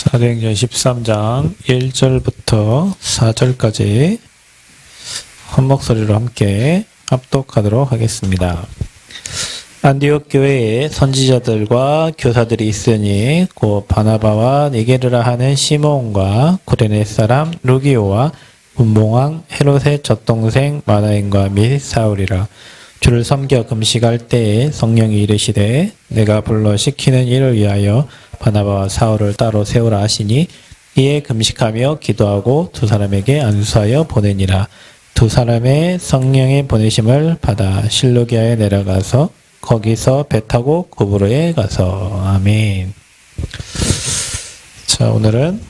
사도행전 13장 1절부터 4절까지 한 목소리로 함께 합독하도록 하겠습니다. 안디옥 교회에 선지자들과 교사들이 있으니 곧 바나바와 니게르라 하는 시몬과 구레네 사람 루기오와 문봉왕 헤롯의 젖동생 마나엔과 및 사울이라. 주를 섬겨 금식할 때에 성령이 이르시되 내가 불러 시키는 일을 위하여 바나바와 사울을 따로 세우라 하시니 이에 금식하며 기도하고 두 사람에게 안수하여 보내니라. 두 사람의 성령의 보내심을 받아 실루기아에 내려가서 거기서 배 타고 구브로에 가서. 아멘. 자, 오늘은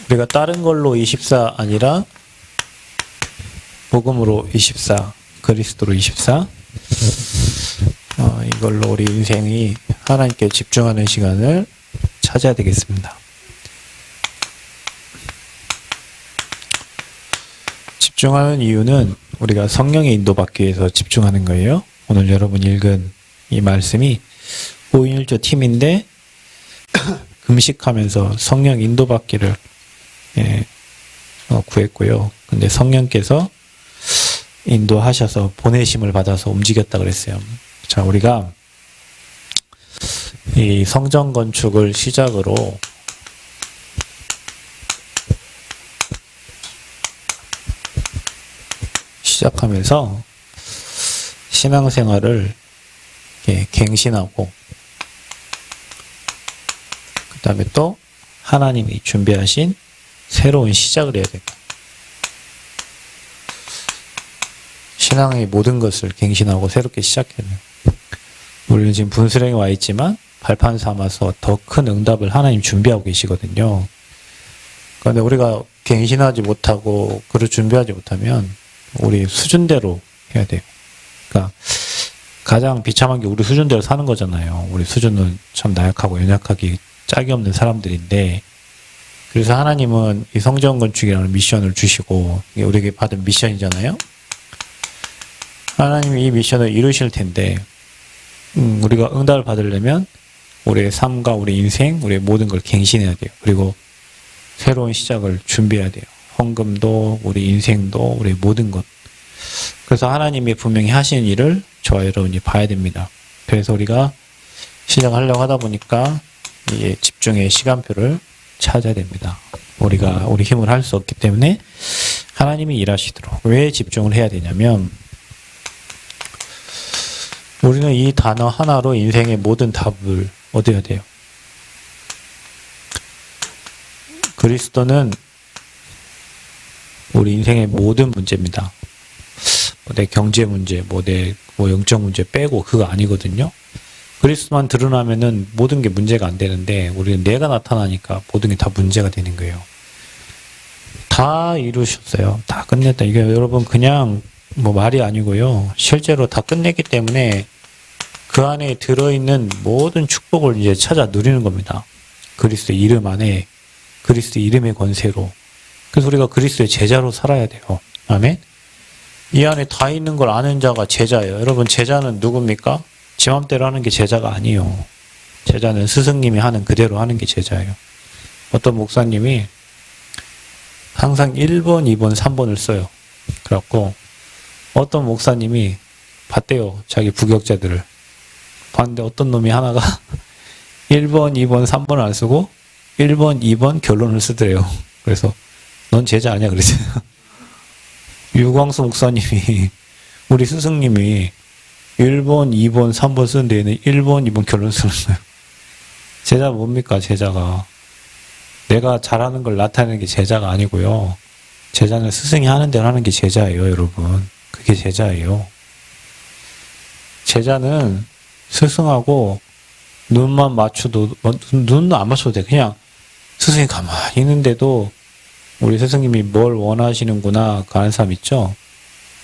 우리가 다른 걸로 24 아니라 복음으로 24, 그리스도로 24. 이걸로 우리 인생이 하나님께 집중하는 시간을 찾아야 되겠습니다. 집중하는 이유는 우리가 성령의 인도받기 위해서 집중하는 거예요. 오늘 여러분 읽은 이 말씀이 5인 1조 팀인데 금식하면서 성령 인도받기를 구했고요. 근데 성령께서 인도하셔서 보내심을 받아서 움직였다 그랬어요. 자, 우리가 이 성전 건축을 시작으로 시작하면서 신앙생활을 갱신하고 그 다음에 또 하나님이 준비하신 새로운 시작을 해야 됩니다. 신앙의 모든 것을 갱신하고 새롭게 시작해야 돼요. 우리는 지금 분수령에 와 있지만 발판 삼아서 더 큰 응답을 하나님 준비하고 계시거든요. 그런데 우리가 갱신하지 못하고 그를 준비하지 못하면 우리 수준대로 해야 돼요. 그러니까 가장 비참한 게 우리 수준대로 사는 거잖아요. 우리 수준은 참 나약하고 연약하기 짝이 없는 사람들인데, 그래서 하나님은 이 성전 건축이라는 미션을 주시고 이게 우리에게 받은 미션이잖아요. 하나님이 이 미션을 이루실 텐데 우리가 응답을 받으려면 우리의 삶과 우리 인생, 우리의 모든 걸 갱신해야 돼요. 그리고 새로운 시작을 준비해야 돼요. 헌금도, 우리 인생도, 우리 모든 것. 그래서 하나님이 분명히 하시는 일을 저와 여러분이 봐야 됩니다. 그래서 우리가 시작하려고 하다 보니까 이 집중의 시간표를 찾아야 됩니다. 우리가 우리 힘을 할 수 없기 때문에 하나님이 일하시도록. 왜 집중을 해야 되냐면 우리는 이 단어 하나로 인생의 모든 답을 얻어야 돼요. 그리스도는 우리 인생의 모든 문제입니다. 내 경제 문제, 내 영적 문제 빼고 그거 아니거든요. 그리스도만 드러나면은 모든 게 문제가 안 되는데 우리는 내가 나타나니까 모든 게 다 문제가 되는 거예요. 다 이루셨어요. 다 끝냈다. 이게 여러분 그냥 말이 아니고요. 실제로 다 끝냈기 때문에 그 안에 들어있는 모든 축복을 이제 찾아 누리는 겁니다. 그리스도의 이름 안에, 그리스도의 이름의 권세로. 그래서 우리가 그리스도의 제자로 살아야 돼요. 아멘? 이 안에 다 있는 걸 아는 자가 제자예요. 여러분, 제자는 누굽니까? 지 맘대로 하는 게 제자가 아니에요. 제자는 스승님이 하는 그대로 하는 게 제자예요. 어떤 목사님이 항상 1번, 2번, 3번을 써요. 그래갖고 어떤 목사님이 봤대요. 자기 부격자들을. 봤는데 어떤 놈이 하나가 1번, 2번, 3번을 안 쓰고 1번, 2번 결론을 쓰더래요. 그래서 넌 제자 아니야 그랬어요. 유광수 목사님이 우리 스승님이 1번, 2번, 3번 쓰는 데에는 1번, 2번 결론 쓰는 거예요. 제자 뭡니까? 제자가 내가 잘하는 걸 나타내는 게 제자가 아니고요. 제자는 스승이 하는 대로 하는 게 제자예요, 여러분. 그게 제자예요. 제자는 스승하고 눈만 맞춰도, 눈도 안 맞춰도 돼. 그냥 스승이 가만히 있는데도 우리 스승님이 뭘 원하시는구나, 그 아는 사람 있죠?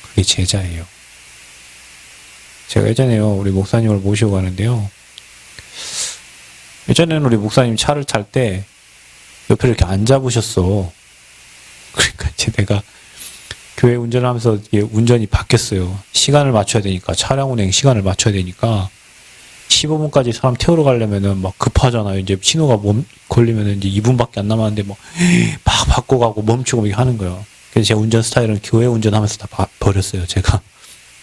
그게 제자예요. 제가 예전에요, 우리 목사님을 모시고 가는데요. 예전에는 우리 목사님 차를 탈 때 옆에 이렇게 안 잡으셨어. 그러니까 이제 내가 교회 운전을 하면서 운전이 바뀌었어요. 시간을 맞춰야 되니까, 차량 운행 시간을 맞춰야 되니까 15분까지 사람 태우러 가려면은 막 급하잖아요. 이제 신호가 걸리면은 이제 2분밖에 안 남았는데 막 바꿔가고 멈추고 이렇게 하는 거예요. 그래서 제 운전 스타일은 교회 운전하면서 다 버렸어요, 제가.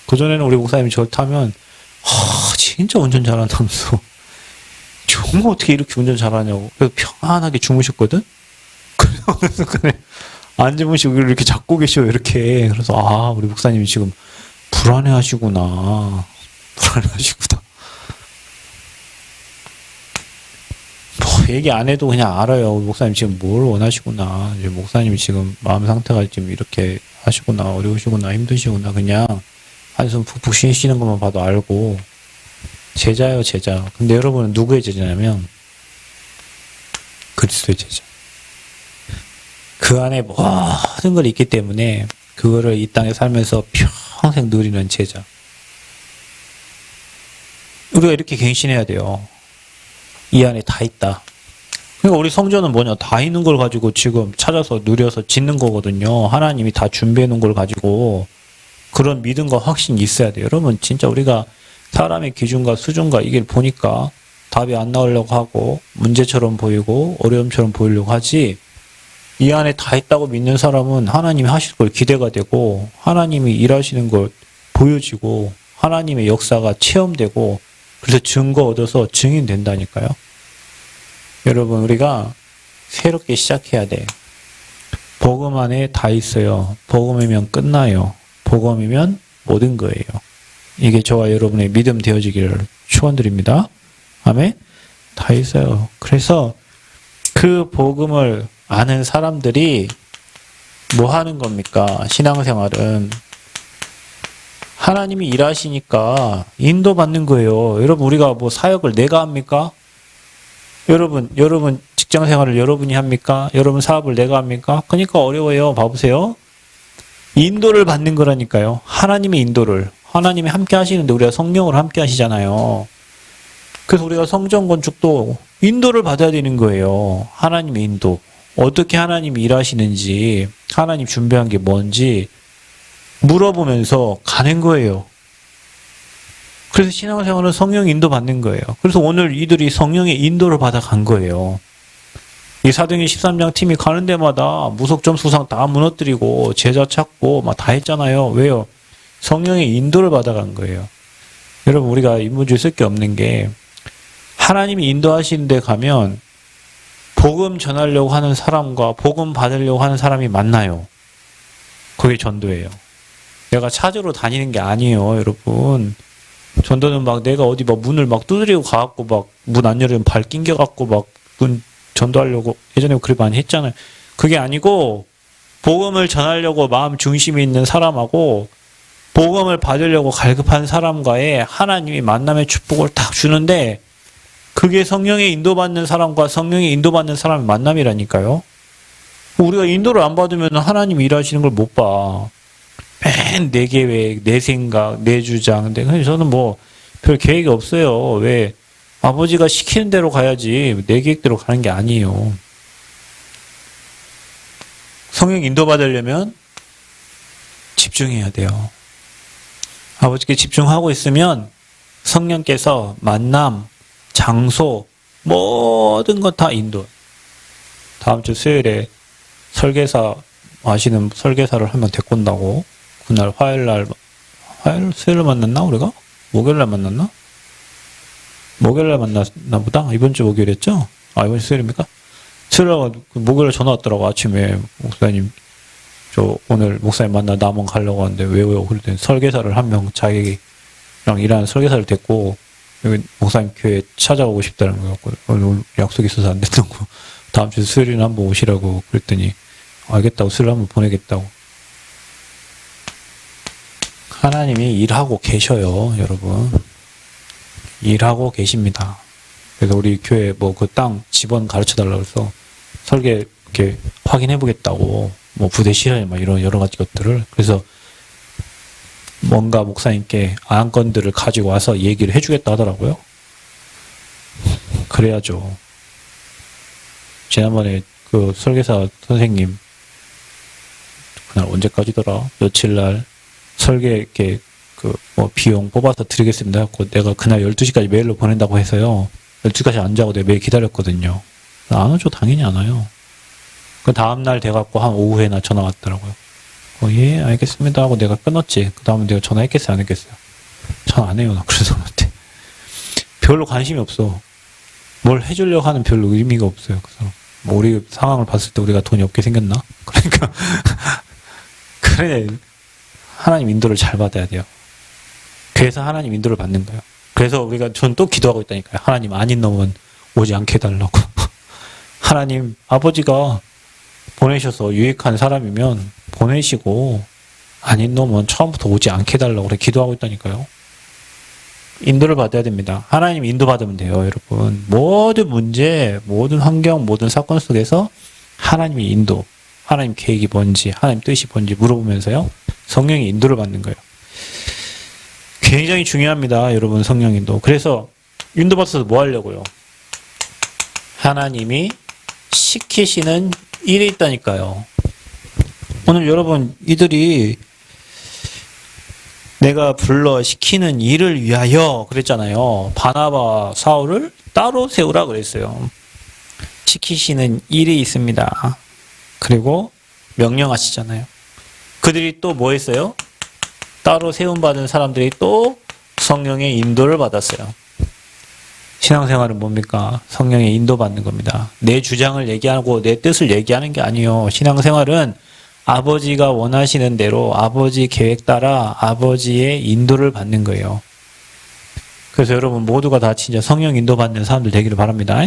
그전에는 우리 목사님이 저를 타면, 진짜 운전 잘한다면서. 정말 어떻게 이렇게 운전 잘하냐고. 그래서 편안하게 주무셨거든? 그래서 어느 순간에 안 주무시고 이렇게 잡고 계셔, 이렇게. 그래서, 우리 목사님이 지금 불안해하시구나. 얘기 안 해도 그냥 알아요. 우리 목사님 지금 뭘 원하시구나. 이제 목사님이 지금 마음 상태가 지금 이렇게 하시구나. 어려우시구나. 힘드시구나. 그냥 한숨 푹푹 쉬시는 것만 봐도 알고. 제자예요, 제자. 근데 여러분은 누구의 제자냐면 그리스도의 제자. 그 안에 모든 걸 있기 때문에 그거를 이 땅에 살면서 평생 누리는 제자. 우리가 이렇게 갱신해야 돼요. 이 안에 다 있다. 그러니까 우리 성전은 뭐냐? 다 있는 걸 가지고 지금 찾아서 누려서 짓는 거거든요. 하나님이 다 준비해 놓은 걸 가지고 그런 믿음과 확신이 있어야 돼요. 여러분 진짜 우리가 사람의 기준과 수준과 이걸 보니까 답이 안 나오려고 하고 문제처럼 보이고 어려움처럼 보이려고 하지, 이 안에 다 있다고 믿는 사람은 하나님이 하실 걸 기대가 되고 하나님이 일하시는 걸 보여지고 하나님의 역사가 체험되고 그래서 증거 얻어서 증인된다니까요. 여러분 우리가 새롭게 시작해야 돼. 복음 안에 다 있어요. 복음이면 끝나요. 복음이면 모든 거예요. 이게 저와 여러분의 믿음 되어지기를 축원드립니다. 아멘. 다 있어요. 그래서 그 복음을 아는 사람들이 뭐 하는 겁니까? 신앙생활은 하나님이 일하시니까 인도받는 거예요. 여러분 우리가 뭐 사역을 내가 합니까? 여러분 직장 생활을 여러분이 합니까? 여러분 사업을 내가 합니까? 그러니까 어려워요. 봐보세요. 인도를 받는 거라니까요. 하나님의 인도를. 하나님이 함께 하시는데 우리가 성령으로 함께 하시잖아요. 그래서 우리가 성전 건축도 인도를 받아야 되는 거예요. 하나님의 인도. 어떻게 하나님이 일하시는지, 하나님 준비한 게 뭔지 물어보면서 가는 거예요. 그래서 신앙생활은 성령 인도 받는 거예요. 그래서 오늘 이들이 성령의 인도를 받아 간 거예요. 이 사도행전 13장 팀이 가는 데마다 무속점 수상 다 무너뜨리고 제자 찾고 막 다 했잖아요. 왜요? 성령의 인도를 받아 간 거예요. 여러분 우리가 인문주의 쓸 게 없는 게, 하나님이 인도하시는 데 가면 복음 전하려고 하는 사람과 복음 받으려고 하는 사람이 만나요. 그게 전도예요. 내가 찾으러 다니는 게 아니에요, 여러분. 전도는 막 내가 어디 막 문을 막 두드리고 가갖고 막 문 안 열으면 발 낑겨갖고 막 문 전도하려고 예전에 그렇게 많이 했잖아요. 그게 아니고 복음을 전하려고 마음 중심이 있는 사람하고 복음을 받으려고 갈급한 사람과의 하나님이 만남의 축복을 딱 주는데, 그게 성령의 인도받는 사람과 성령의 인도받는 사람의 만남이라니까요. 우리가 인도를 안 받으면 하나님이 일하시는 걸 못 봐. 맨 내 계획, 내 생각, 내 주장. 근데 저는 뭐 별 계획이 없어요. 왜? 아버지가 시키는 대로 가야지 내 계획대로 가는 게 아니에요. 성령 인도받으려면 집중해야 돼요. 아버지께 집중하고 있으면 성령께서 만남, 장소, 모든 것 다 인도. 다음 주 수요일에 설계사 아시는 설계사를 한 명 데리고 온다고. 그날 수요일날 만났나 우리가? 목요일날 만났나? 목요일날 만났나 보다. 이번 주 목요일이었죠? 이번 주 수요일입니까? 수요일날 목요일에 전화 왔더라고. 아침에 목사님 저 오늘 목사님 만나 남원 가려고 하는데 왜요? 그랬더니 설계사를 한 명 자기랑 일하는 설계사를 데리고 여기 목사님 교회 찾아오고 싶다는 거였고, 오늘 약속이 있어서 안 됐던 거. 다음 주 수요일에 한번 오시라고 그랬더니 알겠다고, 수요일 한번 보내겠다고. 하나님이 일하고 계셔요, 여러분. 일하고 계십니다. 그래서 우리 교회 뭐 그 땅 집원 가르쳐 달라고 해서 설계 이렇게 확인해 보겠다고, 뭐 부대 시설 막 이런 여러 가지 것들을. 그래서 뭔가 목사님께 안건들을 가지고 와서 얘기를 해주겠다 하더라고요. 그래야죠. 지난번에 그 설계사 선생님 그날 언제까지더라? 며칠날 설계 이렇게 뭐 비용 뽑아서 드리겠습니다. 그 내가 그날 12시까지 메일로 보낸다고 해서요. 12시까지 안 자고 내가 매일 기다렸거든요. 안 오죠. 당연히 안 와요. 그 다음날 돼갖고 한 오후에나 전화 왔더라고요. 예, 알겠습니다 하고 내가 끊었지. 그 다음에 내가 전화했겠어요? 안 했겠어요? 전화 안 해요. 나 그래서 그한테 별로 관심이 없어. 뭘 해주려고 하는 별로 의미가 없어요. 그래서 뭐 우리 상황을 봤을 때 우리가 돈이 없게 생겼나? 그러니까 그래, 하나님 인도를 잘 받아야 돼요. 그래서 하나님 인도를 받는 거예요. 그래서 전 또 기도하고 있다니까요. 하나님 아닌 놈은 오지 않게 해달라고. 하나님 아버지가 보내셔서 유익한 사람이면 보내시고 아닌 놈은 처음부터 오지 않게 해달라고 그래 기도하고 있다니까요. 인도를 받아야 됩니다. 하나님 인도 받으면 돼요, 여러분. 모든 문제, 모든 환경, 모든 사건 속에서 하나님의 인도, 하나님 계획이 뭔지, 하나님 뜻이 뭔지 물어보면서요. 성령의 인도를 받는 거예요. 굉장히 중요합니다, 여러분. 성령 인도. 그래서 인도 받아서 뭐 하려고요? 하나님이 시키시는 일이 있다니까요. 오늘 여러분, 이들이 내가 불러 시키는 일을 위하여 그랬잖아요. 바나바, 사울을 따로 세우라 그랬어요. 시키시는 일이 있습니다. 그리고 명령하시잖아요. 그들이 또 뭐 했어요? 따로 세움받은 사람들이 또 성령의 인도를 받았어요. 신앙생활은 뭡니까? 성령의 인도받는 겁니다. 내 주장을 얘기하고 내 뜻을 얘기하는 게 아니에요. 신앙생활은 아버지가 원하시는 대로 아버지 계획 따라 아버지의 인도를 받는 거예요. 그래서 여러분 모두가 다 진짜 성령 인도받는 사람들 되기를 바랍니다.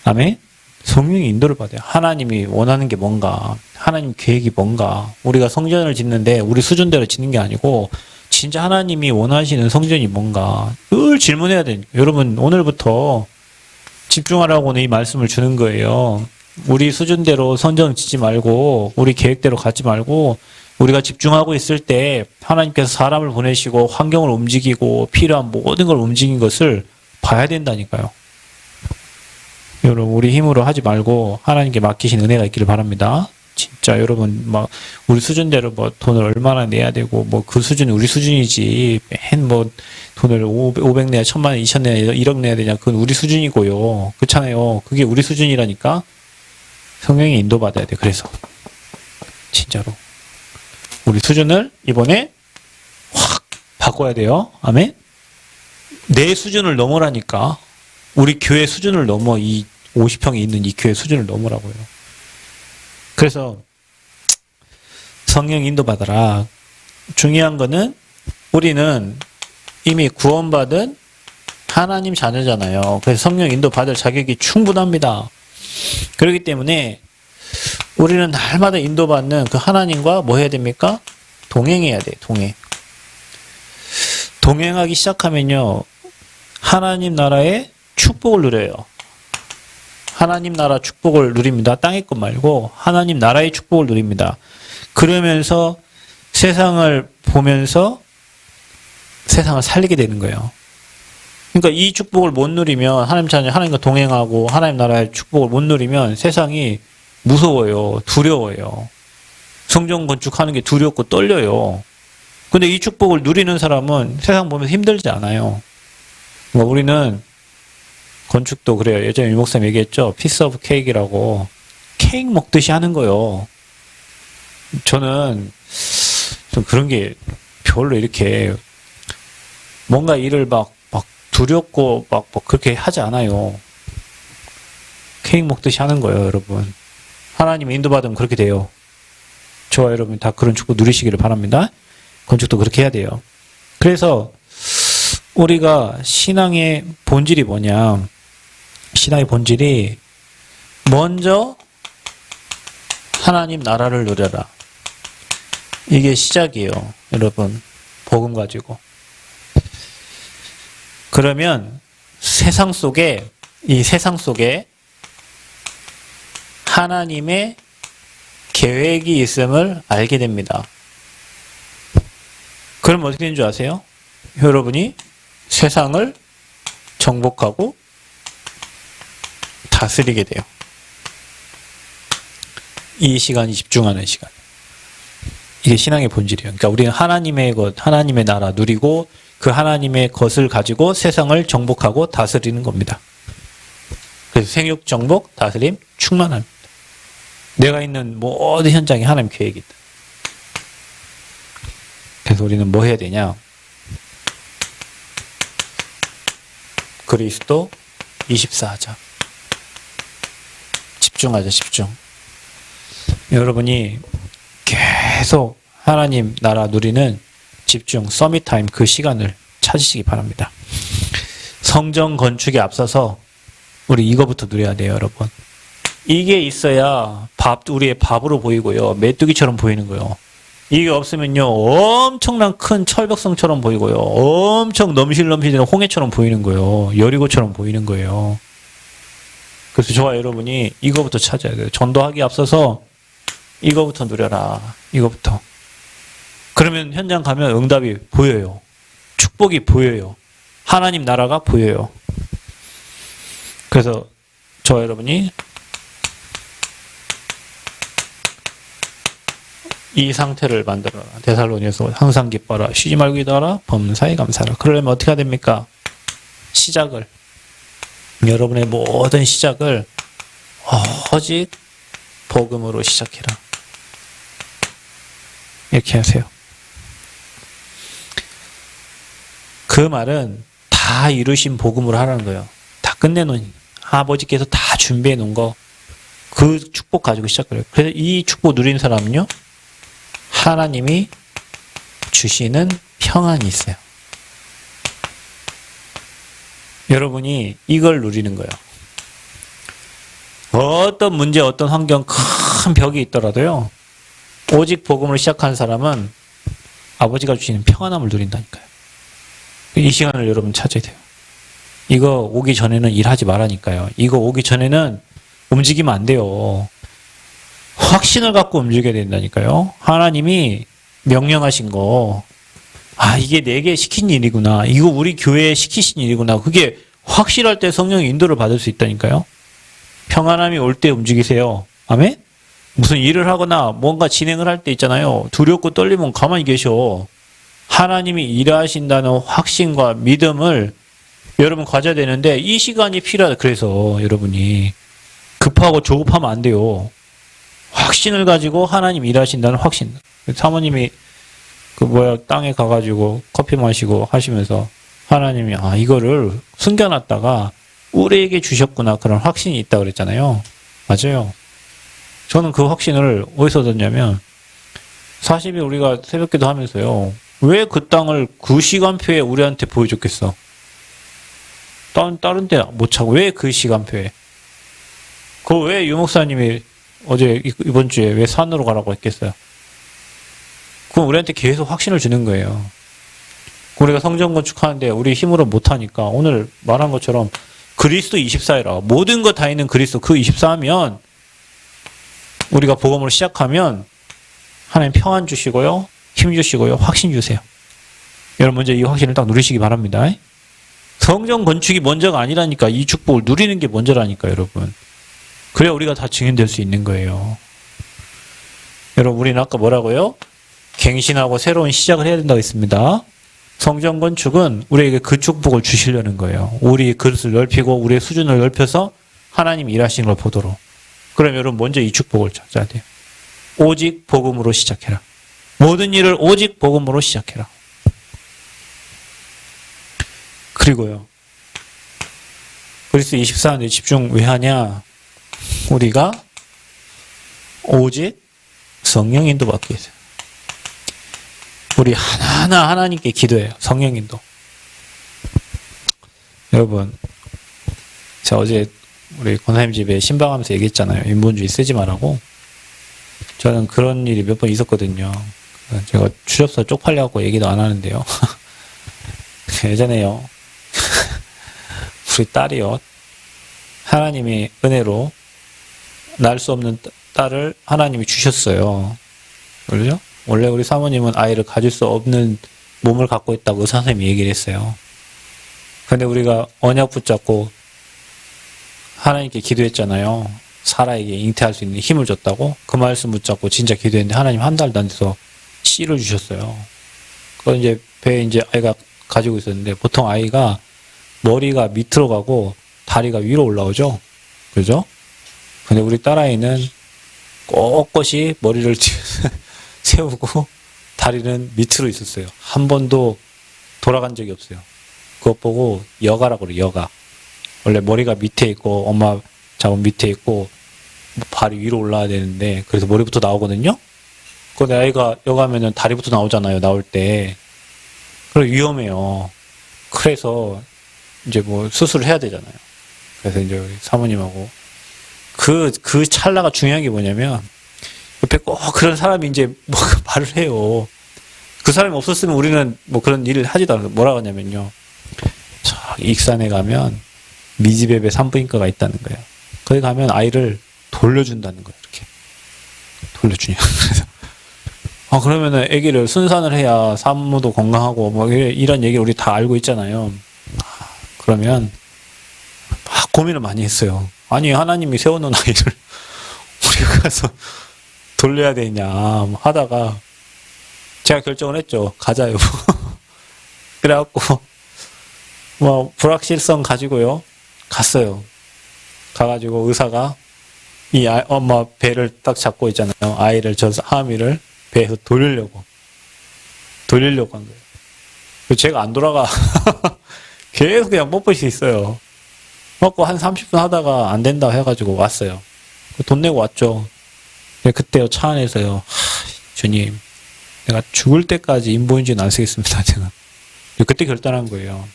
아멘? 성령의 인도를 받아요. 하나님이 원하는 게 뭔가, 하나님 계획이 뭔가, 우리가 성전을 짓는데 우리 수준대로 짓는 게 아니고 진짜 하나님이 원하시는 성전이 뭔가 늘 질문해야 되니까. 여러분 오늘부터 집중하라고는 이 말씀을 주는 거예요. 우리 수준대로 성전 짓지 말고 우리 계획대로 가지 말고 우리가 집중하고 있을 때 하나님께서 사람을 보내시고 환경을 움직이고 필요한 모든 걸 움직인 것을 봐야 된다니까요. 여러분 우리 힘으로 하지 말고 하나님께 맡기신 은혜가 있기를 바랍니다. 진짜 여러분 막 우리 수준대로 뭐 돈을 얼마나 내야 되고 뭐 그 수준이 우리 수준이지 맨 뭐 돈을 500 내야 1000만 원 2000 내야 1억 내야 되냐 그건 우리 수준이고요. 그렇잖아요. 그게 우리 수준이라니까. 성령의 인도 받아야 돼. 그래서 진짜로 우리 수준을 이번에 확 바꿔야 돼요. 아멘. 내 수준을 넘어라니까. 우리 교회 수준을 넘어. 이 50평이 있는 이 교회 수준을 넘으라고요. 그래서 성령 인도 받아라. 중요한 거는 우리는 이미 구원받은 하나님 자녀잖아요. 그래서 성령 인도 받을 자격이 충분합니다. 그렇기 때문에 우리는 날마다 인도받는 그 하나님과 뭐 해야 됩니까? 동행해야 돼. 동행하기 시작하면요. 하나님 나라의 축복을 누려요. 하나님 나라 축복을 누립니다. 땅의 것 말고 하나님 나라의 축복을 누립니다. 그러면서 세상을 보면서 세상을 살리게 되는 거예요. 그러니까 이 축복을 못 누리면 하나님 자녀 하나님과 동행하고 하나님 나라의 축복을 못 누리면 세상이 무서워요. 두려워요. 성전 건축하는 게 두렵고 떨려요. 근데 이 축복을 누리는 사람은 세상 보면서 힘들지 않아요. 그러니까 우리는 건축도 그래요. 예전에 유 목사님 얘기했죠. 피스 오브 케이크라고. 케이크 먹듯이 하는 거예요. 저는 좀 그런 게 별로 이렇게 뭔가 일을 막 두렵고 막 그렇게 하지 않아요. 케이크 먹듯이 하는 거예요, 여러분. 하나님 인도받으면 그렇게 돼요. 저와 여러분 다 그런 축복 누리시기를 바랍니다. 건축도 그렇게 해야 돼요. 그래서 우리가 신앙의 본질이 뭐냐? 신앙의 본질이 먼저 하나님 나라를 누려라. 이게 시작이에요, 여러분. 복음 가지고. 그러면 이 세상 속에 하나님의 계획이 있음을 알게 됩니다. 그럼 어떻게 되는 줄 아세요? 여러분이 세상을 정복하고 다스리게 돼요. 이 시간이 집중하는 시간. 이게 신앙의 본질이에요. 그러니까 우리는 하나님의 것, 하나님의 나라 누리고 그 하나님의 것을 가지고 세상을 정복하고 다스리는 겁니다. 그래서 생육, 정복, 다스림, 충만합니다. 내가 있는 모든 현장에 하나님 계획이 있다. 그래서 우리는 뭐 해야 되냐? 그리스도 24하자. 집중하자, 집중. 여러분이 계속 하나님 나라 누리는 집중, 서밋타임 그 시간을 찾으시기 바랍니다. 성전 건축에 앞서서 우리 이거부터 누려야 돼요, 여러분. 이게 있어야 우리의 밥으로 보이고요. 메뚜기처럼 보이는 거예요. 이게 없으면요, 엄청난 큰 철벽성처럼 보이고요. 엄청 넘실넘실한 홍해처럼 보이는 거예요. 여리고처럼 보이는 거예요. 그래서 저와 여러분이 이거부터 찾아야 돼요. 전도하기 앞서서 이거부터 누려라. 이거부터. 그러면 현장 가면 응답이 보여요. 축복이 보여요. 하나님 나라가 보여요. 그래서 저와 여러분이 이 상태를 만들어라. 데살로니가서 항상 기뻐라. 쉬지 말고 기도하라. 범사에 감사하라. 그러려면 어떻게 해야 됩니까? 시작을. 여러분의 모든 시작을 오직 복음으로 시작해라. 이렇게 하세요. 그 말은 다 이루신 복음으로 하라는 거예요. 다 끝내놓은, 아버지께서 다 준비해 놓은 거, 그 축복 가지고 시작해요. 그래서 이 축복 누린 사람은요, 하나님이 주시는 평안이 있어요. 여러분이 이걸 누리는 거예요. 어떤 문제, 어떤 환경, 큰 벽이 있더라도요, 오직 복음을 시작한 사람은 아버지가 주시는 평안함을 누린다니까요. 이 시간을 여러분 찾아야 돼요. 이거 오기 전에는 일하지 말라니까요. 이거 오기 전에는 움직이면 안 돼요. 확신을 갖고 움직여야 된다니까요. 하나님이 명령하신 거, 이게 내게 시킨 일이구나. 이거 우리 교회에 시키신 일이구나. 그게 확실할 때 성령의 인도를 받을 수 있다니까요. 평안함이 올 때 움직이세요. 아멘? 무슨 일을 하거나 뭔가 진행을 할 때 있잖아요. 두렵고 떨리면 가만히 계셔. 하나님이 일하신다는 확신과 믿음을 여러분 가져야 되는데 이 시간이 필요하다. 그래서 여러분이 급하고 조급하면 안 돼요. 확신을 가지고 하나님 일하신다는 확신. 사모님이 땅에 가가지고 커피 마시고 하시면서 하나님이 이거를 숨겨놨다가 우리에게 주셨구나. 그런 확신이 있다 그랬잖아요. 맞아요. 저는 그 확신을 어디서 얻었냐면 40일 우리가 새벽기도 하면서요. 왜 그 땅을 그 시간표에 우리한테 보여줬겠어? 다른 데 못 차고 왜 그 시간표에? 왜 유목사님이 어제 이번 주에 왜 산으로 가라고 했겠어요? 그럼 우리한테 계속 확신을 주는 거예요. 우리가 성전 건축하는데 우리 힘으로 못하니까 오늘 말한 것처럼 그리스도 24이라 모든 거 다 있는 그리스도 그 24하면 우리가 복음으로 시작하면 하나님 평안 주시고요. 힘 주시고요. 확신 주세요. 여러분 먼저 이 확신을 딱 누리시기 바랍니다. 성전 건축이 먼저가 아니라니까 이 축복을 누리는 게 먼저라니까 여러분. 그래야 우리가 다 증인될 수 있는 거예요. 여러분 우리는 아까 뭐라고요? 갱신하고 새로운 시작을 해야 된다고 했습니다. 성전 건축은 우리에게 그 축복을 주시려는 거예요. 우리의 그릇을 넓히고 우리의 수준을 넓혀서 하나님이 일하시는 걸 보도록. 그럼 여러분 먼저 이 축복을 찾아야 돼요. 오직 복음으로 시작해라. 모든 일을 오직 복음으로 시작해라. 그리고요. 그리스도 24년에 집중 왜 하냐? 우리가 오직 성령 인도 받기 위해서. 우리 하나하나 하나님께 기도해요. 성령 인도. 여러분, 제가 어제 우리 권사님 집에 신방하면서 얘기했잖아요. 인본주의 쓰지 말라고. 저는 그런 일이 몇 번 있었거든요. 제가 추접사 쪽팔려갖고 얘기도 안 하는데요. 예전에요. 우리 딸이요. 하나님의 은혜로 낳을 수 없는 딸을 하나님이 주셨어요. 그렇죠? 원래 우리 사모님은 아이를 가질 수 없는 몸을 갖고 있다고 의사 선생님이 얘기를 했어요. 근데 우리가 언약 붙잡고 하나님께 기도했잖아요. 사라에게 잉태할 수 있는 힘을 줬다고. 그 말씀 붙잡고 진짜 기도했는데 하나님 한 달도 안 돼서 씨를 주셨어요. 그건 이제 배에 이제 아이가 가지고 있었는데, 보통 아이가 머리가 밑으로 가고 다리가 위로 올라오죠? 그죠? 근데 우리 딸아이는 꼿꼿이 머리를 세우고 다리는 밑으로 있었어요. 한 번도 돌아간 적이 없어요. 그것 보고 여가라고 그래요, 여가. 원래 머리가 밑에 있고 엄마 잡은 밑에 있고 발이 위로 올라와야 되는데, 그래서 머리부터 나오거든요? 근데 아이가 여가면은 다리부터 나오잖아요, 나올 때. 그래서 위험해요. 그래서 이제 뭐 수술을 해야 되잖아요. 그래서 이제 우리 사모님하고 그 찰나가 중요한 게 뭐냐면, 옆에 꼭 그런 사람이 이제 뭐 말을 해요. 그 사람이 없었으면 우리는 뭐 그런 일을 하지도 않아요. 뭐라고 하냐면요, 저 익산에 가면 미지배배 산부인과가 있다는 거예요. 거기 가면 아이를 돌려준다는 거예요. 이렇게 돌려주냐. 그래서 그러면은 아기를 순산을 해야 산모도 건강하고 뭐 이런 얘기를 우리 다 알고 있잖아요. 그러면 막 고민을 많이 했어요. 아니, 하나님이 세워놓은 아이를 우리가 가서 돌려야 되냐 하다가 제가 결정을 했죠. 가자, 여보. 그래갖고 뭐 불확실성 가지고요, 갔어요. 가가지고 의사가 이 엄마 배를 딱 잡고 있잖아요. 아이를, 저 하미를 배에서 돌리려고 한 거예요. 제가 안 돌아가. 계속 그냥 뻣뻣이 있어요. 먹고 한 30분 하다가 안 된다 해가지고 왔어요. 돈 내고 왔죠. 그때요, 차 안에서요, 주님, 내가 죽을 때까지 인본주의는 안 쓰겠습니다. 제가 그때 결단한 거예요.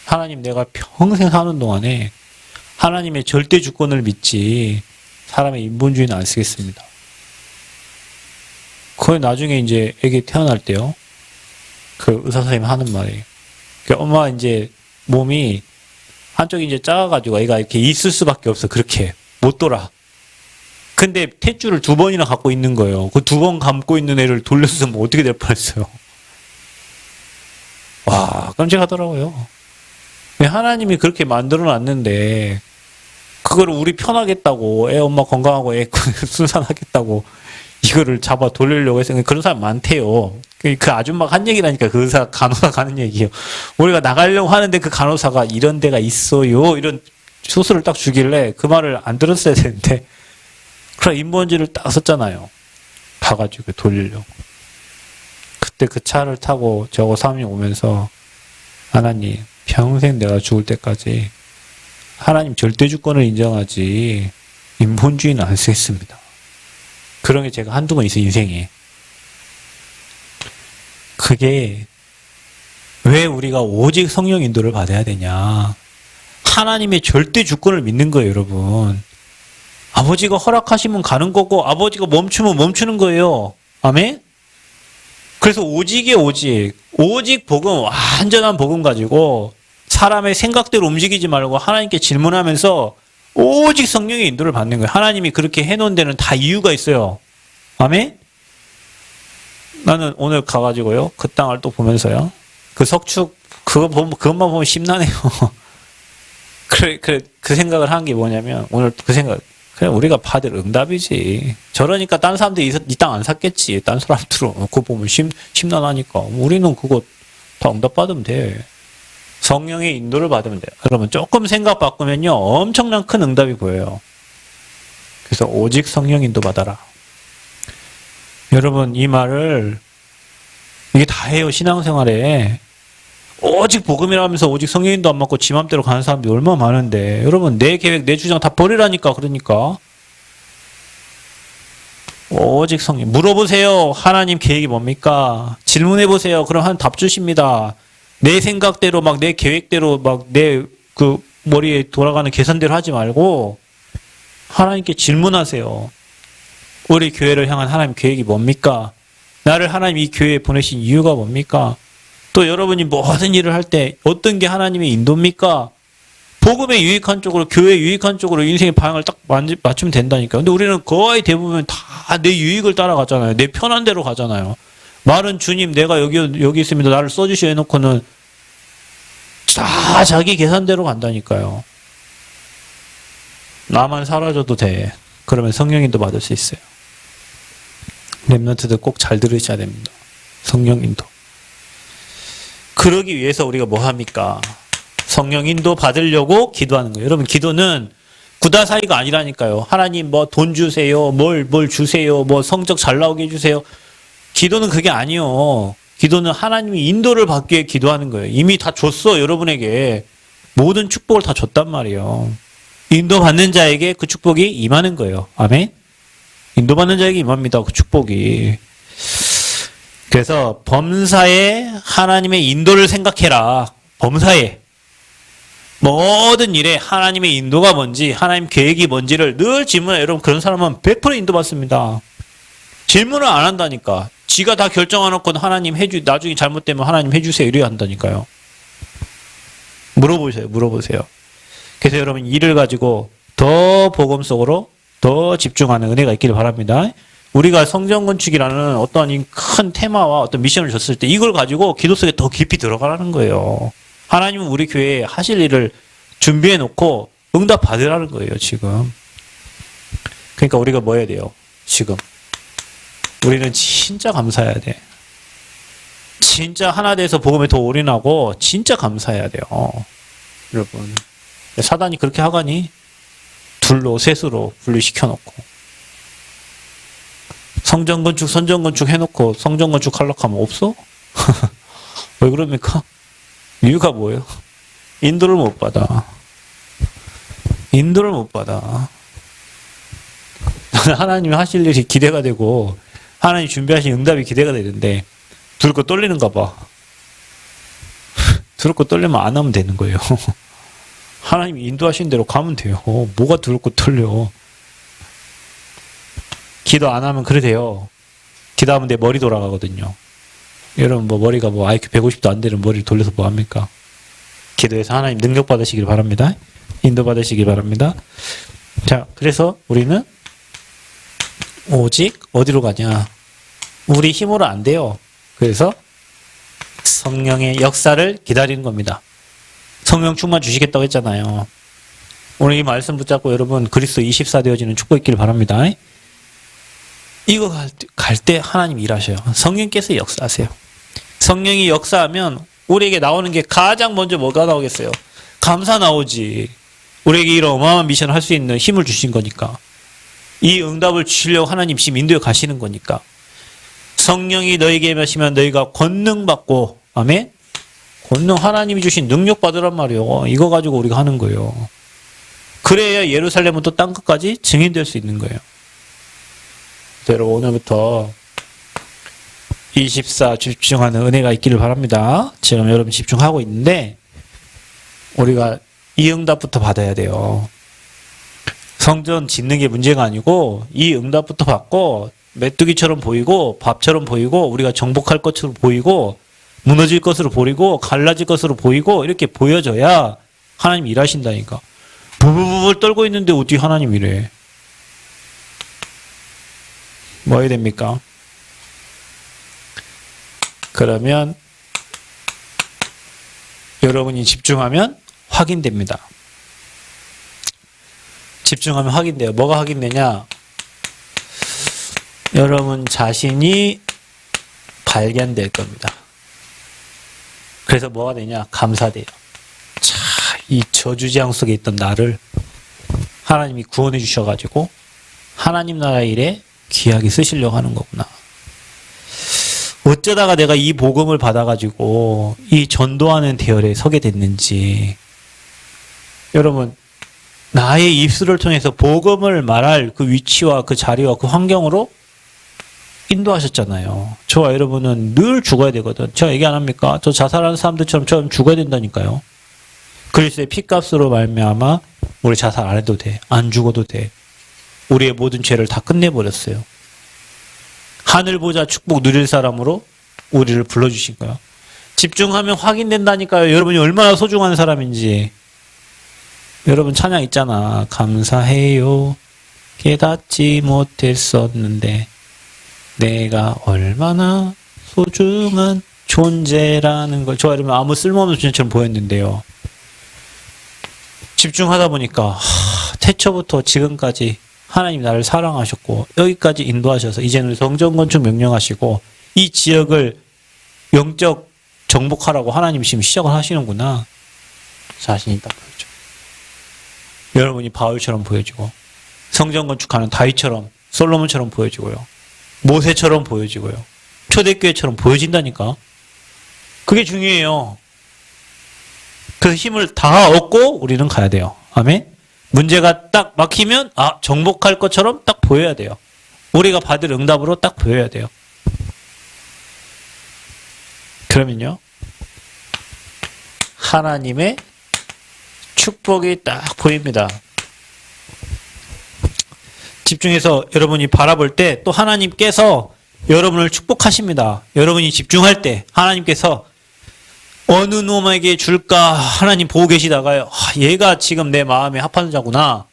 하나님, 내가 평생 사는 동안에 하나님의 절대 주권을 믿지 사람의 인본주의는 안 쓰겠습니다. 거의 나중에 이제 애기 태어날 때요, 그 의사 선생님이 하는 말이에요. 엄마 이제 몸이 한쪽이 이제 작아가지고 애가 이렇게 있을 수밖에 없어. 그렇게 못 돌아. 근데 탯줄을 2번이나 갖고 있는 거예요. 그 2번 감고 있는 애를 돌렸으면 어떻게 될 뻔했어요. 와, 깜찍하더라고요. 하나님이 그렇게 만들어 놨는데 그거를 우리 편하겠다고, 애 엄마 건강하고 애 순산하겠다고 이거를 잡아 돌리려고 했어요. 그런 사람 많대요. 그 아줌마가 한 얘기라니까. 그 의사, 간호사가 하는 얘기예요. 우리가 나가려고 하는데 그 간호사가 이런 데가 있어요, 이런 수술을 딱 주길래 그 말을 안 들었어야 되는데, 그래 인본주의를 딱 썼잖아요. 가가지고 돌리려고. 그때 그 차를 타고 저거 사모님 오면서, 하나님, 평생 내가 죽을 때까지 하나님 절대 주권을 인정하지 인본주의는 안 쓰겠습니다. 그런 게 제가 한두 번 있어요, 인생에. 그게 왜 우리가 오직 성령 인도를 받아야 되냐. 하나님의 절대 주권을 믿는 거예요, 여러분. 아버지가 허락하시면 가는 거고, 아버지가 멈추면 멈추는 거예요. 아멘? 그래서 오직의 오직 복음, 완전한 복음 가지고 사람의 생각대로 움직이지 말고 하나님께 질문하면서 오직 성령의 인도를 받는 거예요. 하나님이 그렇게 해놓은 데는 다 이유가 있어요. 아멘? 나는 오늘 가가지고요, 그 땅을 또 보면서요, 그 석축, 그것만 보면 심란해요. 그 생각을 한 게 뭐냐면, 오늘 그 생각, 그냥 우리가 받을 응답이지. 저러니까 딴 사람들이 이 땅 안 샀겠지. 딴 사람들은 그거 보면 심란하니까. 우리는 그거 다 응답 받으면 돼. 성령의 인도를 받으면 돼요. 그러면 조금 생각 바꾸면요, 엄청난 큰 응답이 보여요. 그래서 오직 성령 인도 받아라. 여러분, 이 말을 이게 다예요, 신앙생활에. 오직 복음이라면서 오직 성령 인도 안 받고 지 맘대로 가는 사람들이 얼마나 많은데, 여러분, 내 계획, 내 주장 다 버리라니까. 그러니까 오직 성령. 물어보세요. 하나님 계획이 뭡니까? 질문해보세요. 그럼 한 답 주십니다. 내 생각대로 막 내 계획대로 막 내 그 머리에 돌아가는 계산대로 하지 말고 하나님께 질문하세요. 우리 교회를 향한 하나님 계획이 뭡니까? 나를 하나님 이 교회에 보내신 이유가 뭡니까? 또 여러분이 모든 일을 할 때 어떤 게 하나님의 인도입니까? 복음에 유익한 쪽으로, 교회에 유익한 쪽으로 인생의 방향을 딱 맞추면 된다니까. 근데 우리는 거의 대부분 다 내 유익을 따라가잖아요. 내 편한 대로 가잖아요. 말은 주님, 내가 여기 있습니다, 나를 써주시오 해놓고는 다 자기 계산대로 간다니까요. 나만 사라져도 돼. 그러면 성령인도 받을 수 있어요. 렘넌트들 꼭 잘 들으셔야 됩니다. 성령 인도. 그러기 위해서 우리가 뭐 합니까? 성령 인도 받으려고 기도하는 거예요. 여러분, 기도는 구다사이가 아니라니까요. 하나님 뭐 돈 주세요. 뭘 주세요. 뭐 성적 잘 나오게 해주세요. 기도는 그게 아니요. 기도는 하나님이 인도를 받기 위해 기도하는 거예요. 이미 다 줬어, 여러분에게. 모든 축복을 다 줬단 말이에요. 인도받는 자에게 그 축복이 임하는 거예요. 아멘? 인도받는 자에게 임합니다. 그 축복이. 그래서 범사에 하나님의 인도를 생각해라. 범사에. 모든 일에 하나님의 인도가 뭔지, 하나님 계획이 뭔지를 늘 질문해. 여러분, 그런 사람은 100% 인도받습니다. 질문을 안 한다니까. 지가 다 결정해놓고 하나님 나중에 잘못되면 하나님 해주세요. 이래야 한다니까요. 물어보세요. 그래서 여러분, 일을 가지고 더 복음 속으로 더 집중하는 은혜가 있기를 바랍니다. 우리가 성전 건축이라는 어떤 큰 테마와 어떤 미션을 줬을 때 이걸 가지고 기도 속에 더 깊이 들어가라는 거예요. 하나님은 우리 교회에 하실 일을 준비해 놓고 응답 받으라는 거예요, 지금. 그러니까 우리가 뭐 해야 돼요, 지금? 우리는 진짜 감사해야 돼. 진짜 하나 돼서 복음에 더 올인하고 진짜 감사해야 돼요. 여러분. 사단이 그렇게 하가니? 둘로, 셋으로 분리시켜놓고. 성전 건축 해놓고 성전 건축 하려고 하면 없어? 왜 그럽니까? 이유가 뭐예요? 인도를 못 받아. 하나님이 하실 일이 기대가 되고 하나님 준비하신 응답이 기대가 되는데 두렵고 떨리는가 봐. 두렵고 떨리면 안 하면 되는 거예요. 하나님이 인도하신 대로 가면 돼요. 뭐가 두렵고 떨려. 기도 안 하면 그래 돼요. 기도하면 내 머리 돌아가거든요. 여러분, 머리가 IQ 150도 안 되는 머리를 돌려서 뭐 합니까? 기도해서 하나님 능력 받으시길 바랍니다. 인도 받으시길 바랍니다. 자, 그래서 우리는 오직 어디로 가냐? 우리 힘으로 안 돼요. 그래서 성령의 역사를 기다리는 겁니다. 성령 충만 주시겠다고 했잖아요. 오늘 이 말씀 붙잡고 여러분 그리스도 24 되어지는 축복 있기를 바랍니다. 이거 갈 때 하나님 일하셔요. 성령께서 역사하세요. 성령이 역사하면 우리에게 나오는 게 가장 먼저 뭐가 나오겠어요? 감사 나오지. 우리에게 이런 어마어마한 미션을 할 수 있는 힘을 주신 거니까. 이 응답을 주시려고 하나님 지금 인도에 가시는 거니까. 성령이 너에게 임하시면 너희가 권능 받고, 아멘? 권능 하나님이 주신 능력 받으란 말이에요. 이거 가지고 우리가 하는 거예요. 그래야 예루살렘은 또 땅끝까지 증인될 수 있는 거예요. 여러분, 오늘부터 24 집중하는 은혜가 있기를 바랍니다. 지금 여러분 집중하고 있는데 우리가 이 응답부터 받아야 돼요. 성전 짓는 게 문제가 아니고 이 응답부터 받고 메뚜기처럼 보이고 밥처럼 보이고 우리가 정복할 것으로 보이고 무너질 것으로 보이고 갈라질 것으로 보이고 이렇게 보여져야 하나님 일하신다니까. 부부부부 떨고 있는데 어떻게 하나님 이래? 뭐 해야 됩니까? 그러면 여러분이 집중하면 확인됩니다. 집중하면 확인돼요. 뭐가 확인되냐? 여러분 자신이 발견될 겁니다. 그래서 뭐가 되냐? 감사돼요. 자, 이 저주재앙 속에 있던 나를 하나님이 구원해 주셔가지고 하나님 나라 일에 귀하게 쓰시려고 하는 거구나. 어쩌다가 내가 이 복음을 받아가지고 이 전도하는 대열에 서게 됐는지. 여러분, 나의 입술을 통해서 복음을 말할 그 위치와 그 자리와 그 환경으로 인도하셨잖아요. 저와 여러분은 늘 죽어야 되거든. 제가 얘기 안 합니까? 저 자살하는 사람들처럼 저 죽어야 된다니까요. 그리스도의 피값으로 말미암아 우리 자살 안 해도 돼. 안 죽어도 돼. 우리의 모든 죄를 다 끝내버렸어요. 하늘 보자 축복 누릴 사람으로 우리를 불러주신 거야. 집중하면 확인된다니까요. 여러분이 얼마나 소중한 사람인지. 여러분 찬양 있잖아. 감사해요. 깨닫지 못했었는데 내가 얼마나 소중한 존재라는 걸. 저 여러분 아무 쓸모없는 존재처럼 보였는데요. 집중하다 보니까 태초부터 지금까지 하나님 나를 사랑하셨고 여기까지 인도하셔서 이제는 성전 건축 명령하시고 이 지역을 영적 정복하라고 하나님 지금 시작을 하시는구나. 자신 있다 보여줘. 여러분이 바울처럼 보여지고, 성전 건축하는 다윗처럼, 솔로몬처럼 보여지고요. 모세처럼 보여지고요. 초대교회처럼 보여진다니까. 그게 중요해요. 그래서 힘을 다 얻고 우리는 가야 돼요. 아멘? 문제가 딱 막히면, 정복할 것처럼 딱 보여야 돼요. 우리가 받을 응답으로 딱 보여야 돼요. 그러면요, 하나님의 축복이 딱 보입니다. 집중해서 여러분이 바라볼 때 또 하나님께서 여러분을 축복하십니다. 여러분이 집중할 때 하나님께서 어느 놈에게 줄까 하나님 보고 계시다가요, 얘가 지금 내 마음에 합하는 자구나,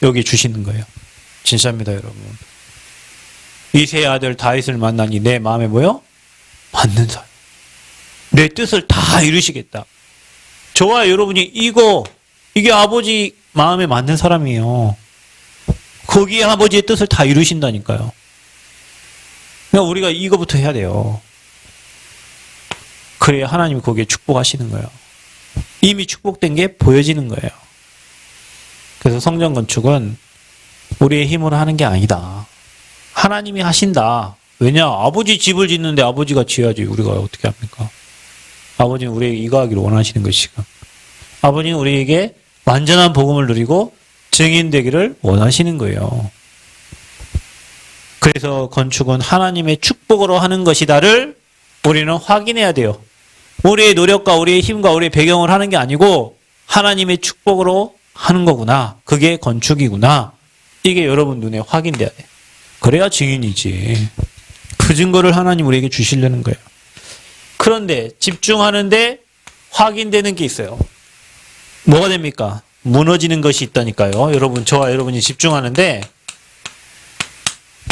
여기 주시는 거예요. 진짜입니다, 여러분. 이새의 아들 다윗을 만나니 내 마음에 뭐요? 맞는 사람. 내 뜻을 다 이루시겠다. 저와 여러분이 이게 아버지 마음에 맞는 사람이에요. 거기에 아버지의 뜻을 다 이루신다니까요. 그러니까 우리가 이거부터 해야 돼요. 그래야 하나님이 거기에 축복하시는 거예요. 이미 축복된 게 보여지는 거예요. 그래서 성전 건축은 우리의 힘으로 하는 게 아니다. 하나님이 하신다. 왜냐? 아버지 집을 짓는데 아버지가 지어야지 우리가 어떻게 합니까? 아버지는 우리에게 이거 하기를 원하시는 것이고, 아버지는 우리에게 완전한 복음을 누리고 증인되기를 원하시는 거예요. 그래서 건축은 하나님의 축복으로 하는 것이다를 우리는 확인해야 돼요. 우리의 노력과 우리의 힘과 우리의 배경을 하는 게 아니고 하나님의 축복으로 하는 거구나. 그게 건축이구나. 이게 여러분 눈에 확인돼야 돼. 그래야 증인이지. 그 증거를 하나님 우리에게 주시려는 거예요. 그런데 집중하는데 확인되는 게 있어요. 뭐가 됩니까? 무너지는 것이 있다니까요. 여러분, 저와 여러분이 집중하는데